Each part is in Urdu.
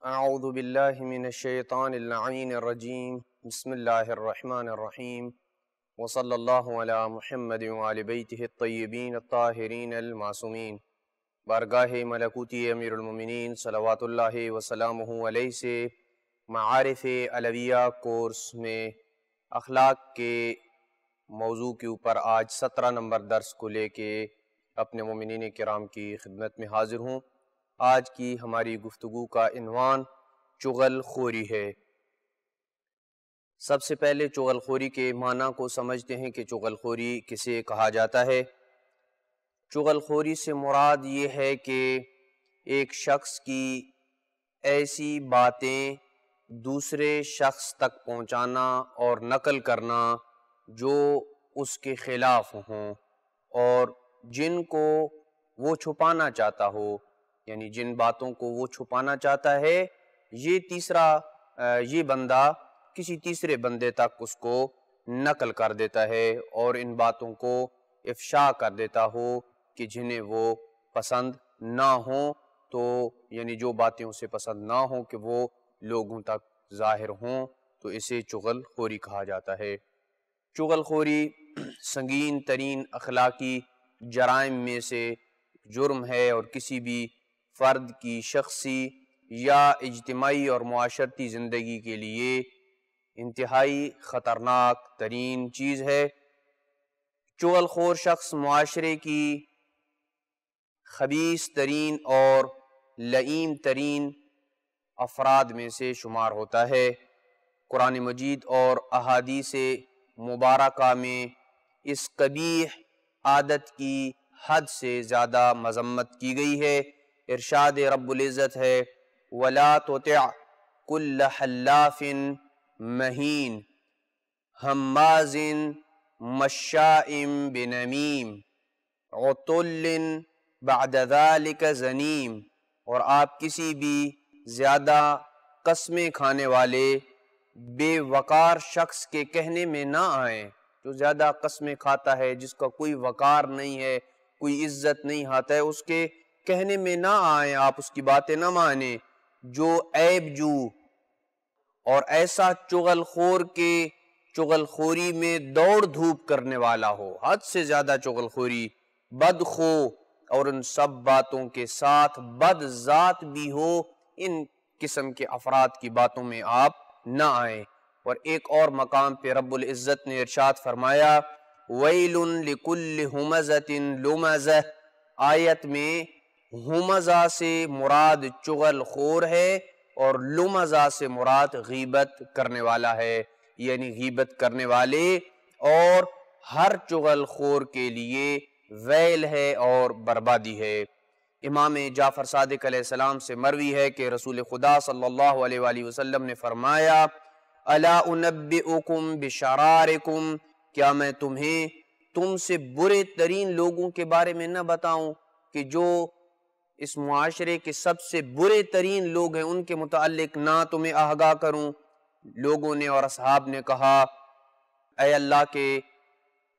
اعوذ باللہ من الشیطان اللعین الرجیم بسم اللہ الرحمن الرحیم وصلی اللہ علی محمد وعلی بیتہ الطیبین الطاہرین المعصومین۔ بارگاہ ملکوتی امیر المومنین صلوات اللہ وسلامہ علیہ سے معارف علویہ کورس میں اخلاق کے موضوع کے اوپر آج 17 نمبر درس کو لے کے اپنے مومنین کرام کی خدمت میں حاضر ہوں۔ آج کی ہماری گفتگو کا عنوان چغل خوری ہے۔ سب سے پہلے چغل خوری کے معنی کو سمجھتے ہیں کہ چغل خوری کسے کہا جاتا ہے۔ چغل خوری سے مراد یہ ہے کہ ایک شخص کی ایسی باتیں دوسرے شخص تک پہنچانا اور نقل کرنا جو اس کے خلاف ہوں اور جن کو وہ چھپانا چاہتا ہو، یعنی جن باتوں کو وہ چھپانا چاہتا ہے یہ بندہ کسی تیسرے بندے تک اس کو نقل کر دیتا ہے اور ان باتوں کو افشا کر دیتا ہو کہ جنہیں وہ پسند نہ ہوں، تو یعنی جو باتیں اسے پسند نہ ہوں کہ وہ لوگوں تک ظاہر ہوں، تو اسے چغل خوری کہا جاتا ہے۔ چغل خوری سنگین ترین اخلاقی جرائم میں سے جرم ہے اور کسی بھی فرد کی شخصی یا اجتماعی اور معاشرتی زندگی کے لیے انتہائی خطرناک ترین چیز ہے۔ چغل خور شخص معاشرے کی خبیث ترین اور لعین ترین افراد میں سے شمار ہوتا ہے۔ قرآن مجید اور احادیث مبارکہ میں اس قبیح عادت کی حد سے زیادہ مذمت کی گئی ہے۔ ارشاد رب العزت ہے وَلَا تُطِعْ كُلَّ حَلَّافٍ مَّہِینٍ ہَمَّازٍ مَّشَّاءٍ بِنَمِیمٍ عُتُلٍّ بَعْدَ ذَلِكَ زَنِیمٍ، اور آپ کسی بھی زیادہ قسمیں کھانے والے بے وقار شخص کے کہنے میں نہ آئیں۔ جو زیادہ قسمیں کھاتا ہے، جس کا کوئی وقار نہیں ہے، کوئی عزت نہیں ہاتا ہے، اس کے کہنے میں نہ آئیں، آپ اس کی باتیں نہ مانیں۔ جو عیب جو اور ایسا چغل خور کے چغل خوری میں دوڑ دھوپ کرنے والا ہو، حد سے زیادہ چغل خوری، بدخو اور ان سب باتوں کے ساتھ بد ذات بھی ہو، ان قسم کے افراد کی باتوں میں آپ نہ آئیں۔ اور ایک اور مقام پہ رب العزت نے ارشاد فرمایا وَيْلٌ لِكُلِّ هُمَزَةٍ لُمَزَةٍ، آیت میں ہمزہ سے مراد چغل خور ہے اور لمزہ سے مراد غیبت کرنے والا ہے، یعنی غیبت کرنے والے اور ہر چغل خور کے لیے ویل ہے اور بربادی ہے۔ امام جعفر صادق علیہ السلام سے مروی ہے کہ رسول خدا صلی اللہ علیہ وآلہ وسلم نے فرمایا الا انبئکم بشرارکم، کیا میں تم سے برے ترین لوگوں کے بارے میں نہ بتاؤں کہ جو اس معاشرے کے سب سے برے ترین لوگ ہیں ان کے متعلق نہ تمہیں آگاہ کروں؟ لوگوں نے اور اصحاب نے کہا اے اللہ کے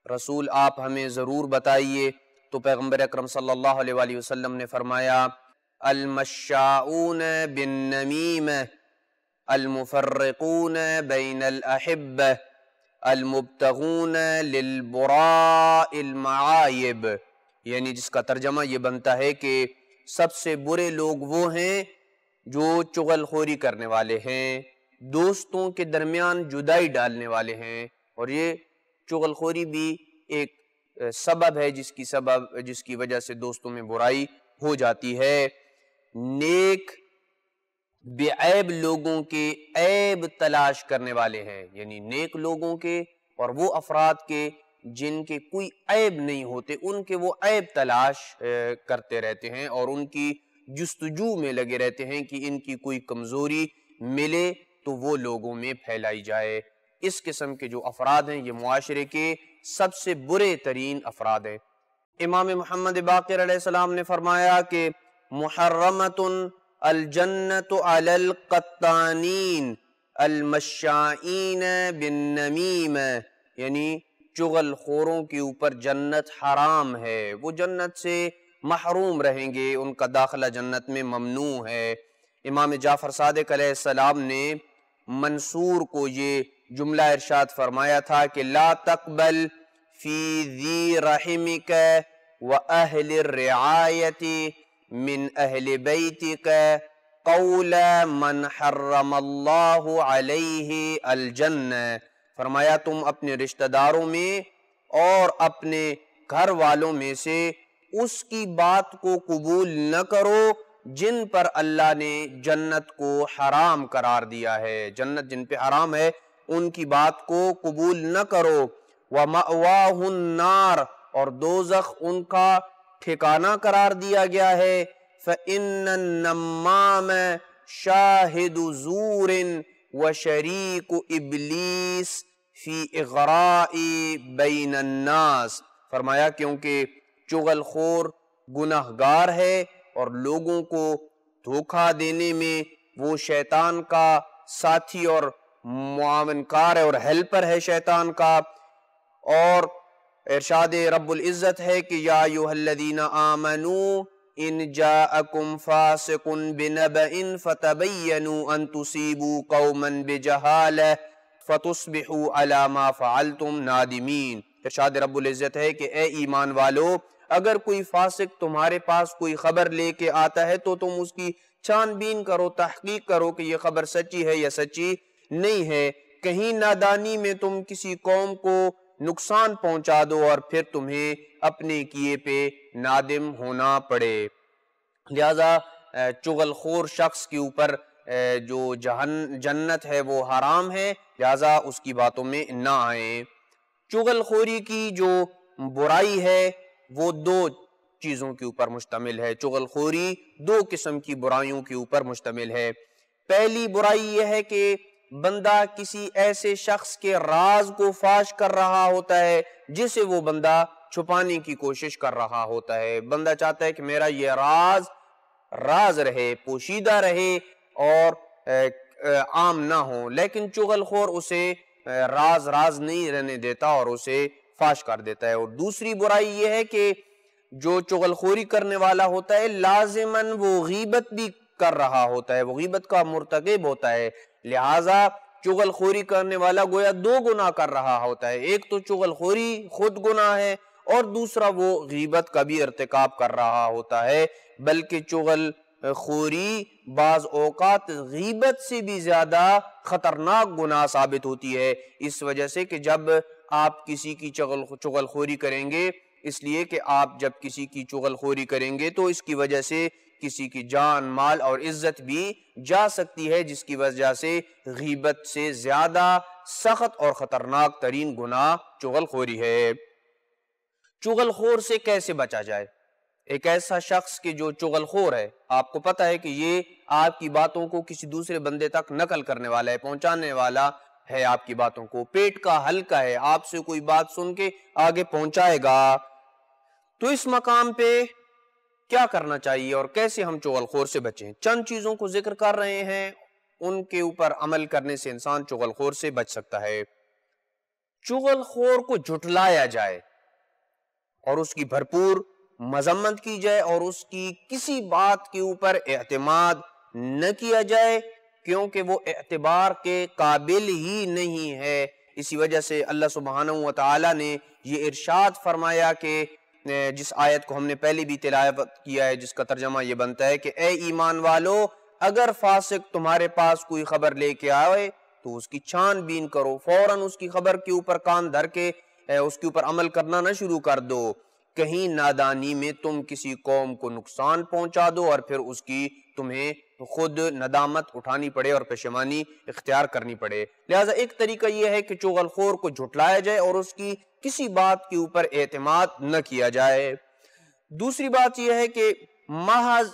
رسول آپ ہمیں ضرور بتائیے۔ تو پیغمبر اکرم صلی اللہ علیہ وآلہ وسلم نے فرمایا المشاؤون بالنمیمہ المفرقون بین الاحبہ المبتغون للبراء المعایب، یعنی جس کا ترجمہ یہ بنتا ہے کہ سب سے برے لوگ وہ ہیں جو چغل خوری کرنے والے ہیں، دوستوں کے درمیان جدائی ڈالنے والے ہیں، اور یہ چغل خوری بھی ایک سبب ہے جس کی وجہ سے دوستوں میں برائی ہو جاتی ہے۔ نیک بے عیب لوگوں کے عیب تلاش کرنے والے ہیں، یعنی نیک لوگوں کے اور وہ افراد کے جن کے کوئی عیب نہیں ہوتے، ان کے وہ عیب تلاش کرتے رہتے ہیں اور ان کی جستجو میں لگے رہتے ہیں کہ ان کی کوئی کمزوری ملے تو وہ لوگوں میں پھیلائی جائے۔ اس قسم کے جو افراد ہیں یہ معاشرے کے سب سے برے ترین افراد ہیں۔ امام محمد باقر علیہ السلام نے فرمایا کہ محرمۃ الجنۃ علی القطانین المشائین بالنمیمہ، یعنی چغل خوروں کے اوپر جنت حرام ہے، وہ جنت سے محروم رہیں گے، ان کا داخلہ جنت میں ممنوع ہے۔ امام جعفر صادق علیہ السلام نے منصور کو یہ جملہ ارشاد فرمایا تھا کہ لا تقبل فی ذی رحمک و اہل الرعایت من اہل بیتک قول من حرم اللہ علیہ الجنہ، فرمایا تم اپنے رشتہ داروں میں اور اپنے گھر والوں میں سے اس کی بات کو قبول نہ کرو جن پر اللہ نے جنت کو حرام قرار دیا ہے، جنت جن پہ حرام ہے ان کی بات کو قبول نہ کرو۔ وَمَأْوَاهُ النَّارُ، اور دوزخ ان کا ٹھکانہ قرار دیا گیا ہے۔ فَإِنَّ النَّمَّامَ شَاهِدُ زُورٍ وَشَرِيكُ إِبْلِيسِ فی اغراء بین الناس، فرمایا کیونکہ چغل خور گناہگار ہے اور لوگوں کو دھوکہ دینے میں وہ شیطان کا ساتھی اور معاون کار ہے اور ہیلپر ہے شیطان کا۔ اور ارشاد رب العزت ہے کہ یا ایھا الذین آمنوا ان جاءکم فاسق بنبأ فتبینوا ان تصیبوا قوما بجہالہ فتصبحوا علی ما فعلتم نادمین۔ ارشاد رب العزت ہے کہ اے ایمان والو، اگر کوئی فاسق تمہارے پاس کوئی خبر لے کے آتا ہے تو تم اس کی چھان بین کرو، تحقیق کرو کہ یہ خبر سچی ہے یا سچی نہیں ہے، کہیں نادانی میں تم کسی قوم کو نقصان پہنچا دو اور پھر تمہیں اپنے کیے پہ نادم ہونا پڑے۔ لہذا چغل خور شخص کے اوپر جو جنت ہے وہ حرام ہے، لہذا اس کی باتوں میں نہ آئیں۔ چغل خوری کی جو برائی ہے وہ دو چیزوں کے اوپر مشتمل ہے، چغل خوری دو قسم کی برائیوں کے اوپر مشتمل ہے۔ پہلی برائی یہ ہے کہ بندہ کسی ایسے شخص کے راز کو فاش کر رہا ہوتا ہے جسے وہ بندہ چھپانے کی کوشش کر رہا ہوتا ہے، بندہ چاہتا ہے کہ میرا یہ راز رہے، پوشیدہ رہے اور عام نہ ہو، لیکن چغل خور اسے راز نہیں رہنے دیتا اور اسے فاش کر دیتا ہے۔ اور دوسری برائی یہ ہے کہ جو چغل خوری کرنے والا ہوتا ہے لازماً وہ غیبت بھی کر رہا ہوتا ہے، وہ غیبت کا مرتکب ہوتا ہے، لہٰذا چغل خوری کرنے والا گویا دو گناہ کر رہا ہوتا ہے، ایک تو چغل خوری خود گناہ ہے اور دوسرا وہ غیبت کا بھی ارتکاب کر رہا ہوتا ہے، بلکہ چغل خوری بعض اوقات غیبت سے بھی زیادہ خطرناک گناہ ثابت ہوتی ہے، اس وجہ سے کہ جب آپ کسی کی چغل خوری کریں گے، اس لیے کہ آپ جب کسی کی چغل خوری کریں گے تو اس کی وجہ سے کسی کی جان، مال اور عزت بھی جا سکتی ہے، جس کی وجہ سے غیبت سے زیادہ سخت اور خطرناک ترین گناہ چغل خوری ہے۔ چغل خور سے کیسے بچا جائے؟ ایک ایسا شخص کہ جو چغل خور ہے، آپ کو پتہ ہے کہ یہ آپ کی باتوں کو کسی دوسرے بندے تک نقل کرنے والا ہے، پہنچانے والا ہے، آپ کی باتوں کو پیٹ کا ہلکا ہے، آپ سے کوئی بات سن کے آگے پہنچائے گا۔ تو اس مقام پہ کیا کرنا چاہیے اور کیسے ہم چغل خور سے بچیں؟ چند چیزوں کو ذکر کر رہے ہیں، ان کے اوپر عمل کرنے سے انسان چغل خور سے بچ سکتا ہے۔ چغل خور کو جھٹلایا جائے اور اس کی بھرپور مذمت کی جائے اور اس کی کسی بات کے اوپر اعتماد نہ کیا جائے، کیونکہ وہ اعتبار کے قابل ہی نہیں ہے۔ اسی وجہ سے اللہ سبحانہ وتعالی نے یہ ارشاد فرمایا کہ جس آیت کو ہم نے پہلے بھی تلاوت کیا ہے، جس کا ترجمہ یہ بنتا ہے کہ اے ایمان والو، اگر فاسق تمہارے پاس کوئی خبر لے کے آئے تو اس کی چھان بین کرو، فوراً اس کی خبر کے اوپر کان دھر کے اس کے اوپر عمل کرنا نہ شروع کر دو، کہیں نادانی میں تم کسی قوم کو نقصان پہنچا دو اور پھر اس کی تمہیں خود ندامت اٹھانی پڑے اور پشیمانی اختیار کرنی پڑے۔ لہٰذا ایک طریقہ یہ ہے کہ چغل خور کو جھٹلایا جائے اور اس کی کسی بات کے اوپر اعتماد نہ کیا جائے۔ دوسری بات یہ ہے کہ محض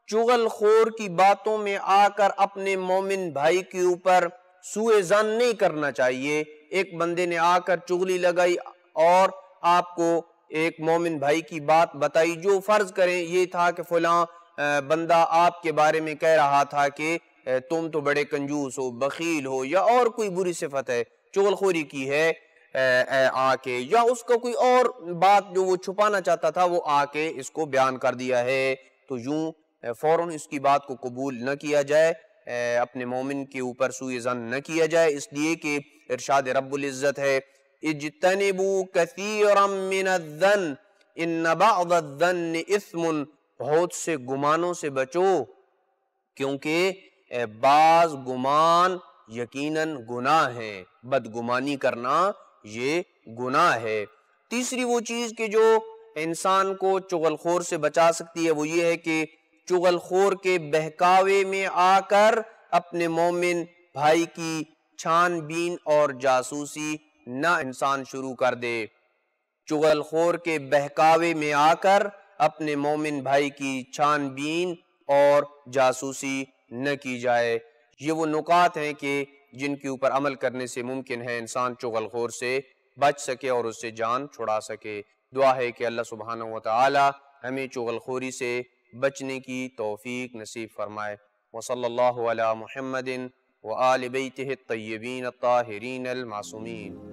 چغل خور کی باتوں میں آ کر اپنے مومن بھائی کے اوپر سوء ظن نہیں کرنا چاہیے۔ ایک بندے نے آ کر چغلی لگائی اور آپ کو ایک مومن بھائی کی بات بتائی، جو فرض کریں یہ تھا کہ فلاں بندہ آپ کے بارے میں کہہ رہا تھا کہ تم تو بڑے کنجوس ہو، بخیل ہو، یا اور کوئی بری صفت ہے، چغل خوری کی ہے آ کے، یا اس کا کوئی اور بات جو وہ چھپانا چاہتا تھا وہ آ کے اس کو بیان کر دیا ہے، تو یوں فوراً اس کی بات کو قبول نہ کیا جائے، اپنے مومن کے اوپر سوء ظن نہ کیا جائے، اس لیے کہ ارشاد رب العزت ہے اجتنبوا کثیرا من الظن ان بعض الظن اثم، بہت سے گمانوں سے بچو کیونکہ بعض گمان یقیناً گناہ ہے، بدگمانی کرنا یہ گناہ ہے۔ تیسری وہ چیز کہ جو انسان کو چغل خور سے بچا سکتی ہے وہ یہ ہے کہ چغل خور کے بہکاوے میں آ کر اپنے مومن بھائی کی چھان بین اور جاسوسی نہ انسان شروع کر دے، چغل خور کے بہکاوے میں آ کر اپنے مومن بھائی کی چھان بین اور جاسوسی نہ کی جائے۔ یہ وہ نکات ہیں کہ جن کے اوپر عمل کرنے سے ممکن ہے انسان چغل خور سے بچ سکے اور اس سے جان چھڑا سکے۔ دعا ہے کہ اللہ سبحانہ وتعالی ہمیں چغل خوری سے بچنے کی توفیق نصیب فرمائے۔ وصلی اللہ علی محمد وآل بیتہ الطیبین الطاہرین المعصومین۔